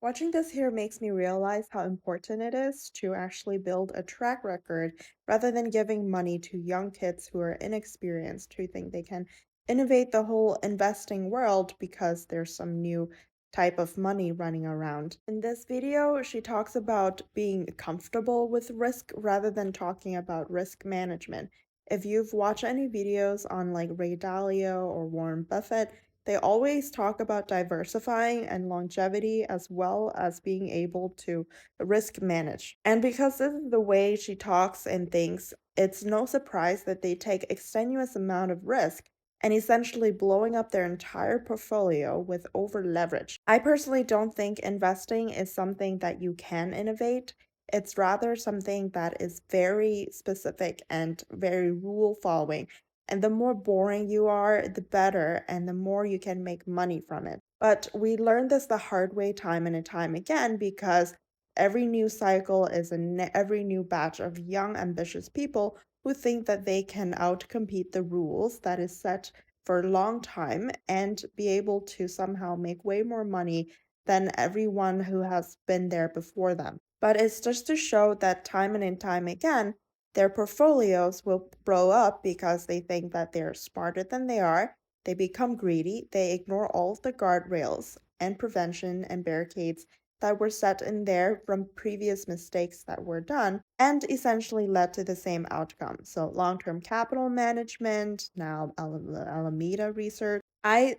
Watching this here makes me realize how important it is to actually build a track record rather than giving money to young kids who are inexperienced, who think they can innovate the whole investing world because there's some new type of money running around. In this video, she talks about being comfortable with risk rather than talking about risk management. If you've watched any videos on like Ray Dalio or Warren Buffett, they always talk about diversifying and longevity as well as being able to risk manage. And because this is the way she talks and thinks, it's no surprise that they take extenuous amount of risk and essentially blowing up their entire portfolio with over leverage. I personally don't think investing is something that you can innovate. It's rather something that is very specific and very rule following, and the more boring you are, the better, and the more you can make money from it. But we learned this the hard way time and time again because every new cycle is every new batch of young, ambitious people who think that they can outcompete the rules that is set for a long time and be able to somehow make way more money than everyone who has been there before them. But it's just to show that time and time again, their portfolios will blow up because they think that they're smarter than they are. They become greedy. They ignore all of the guardrails and prevention and barricades that were set in there from previous mistakes that were done and essentially led to the same outcome. So, long term capital management, now Alameda research. I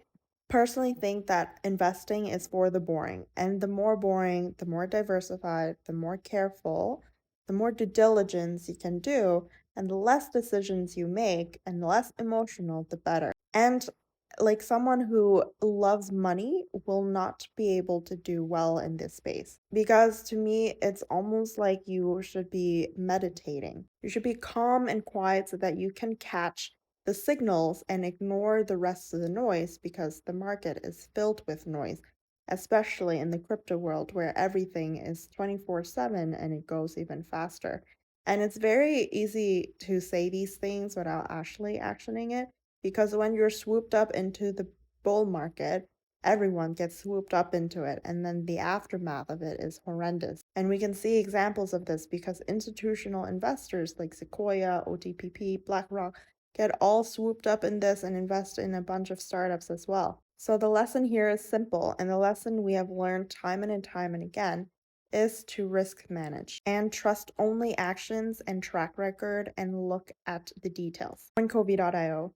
personally think that investing is for the boring. And the more boring, the more diversified, the more careful, the more due diligence you can do, and the less decisions you make and the less emotional, the better. And like someone who loves money will not be able to do well in this space because to me it's almost like you should be meditating. You should be calm and quiet so that you can catch the signals and ignore the rest of the noise because the market is filled with noise, especially in the crypto world where everything is 24/7 and it goes even faster. And it's very easy to say these things without actually actioning it because when you're swooped up into the bull market, everyone gets swooped up into it, and then the aftermath of it is horrendous. And we can see examples of this because institutional investors like Sequoia, OTPP, BlackRock get all swooped up in this and invest in a bunch of startups as well. So the lesson here is simple, and the lesson we have learned time and time and again is to risk manage and trust only actions and track record and look at the details. CoinCovi.io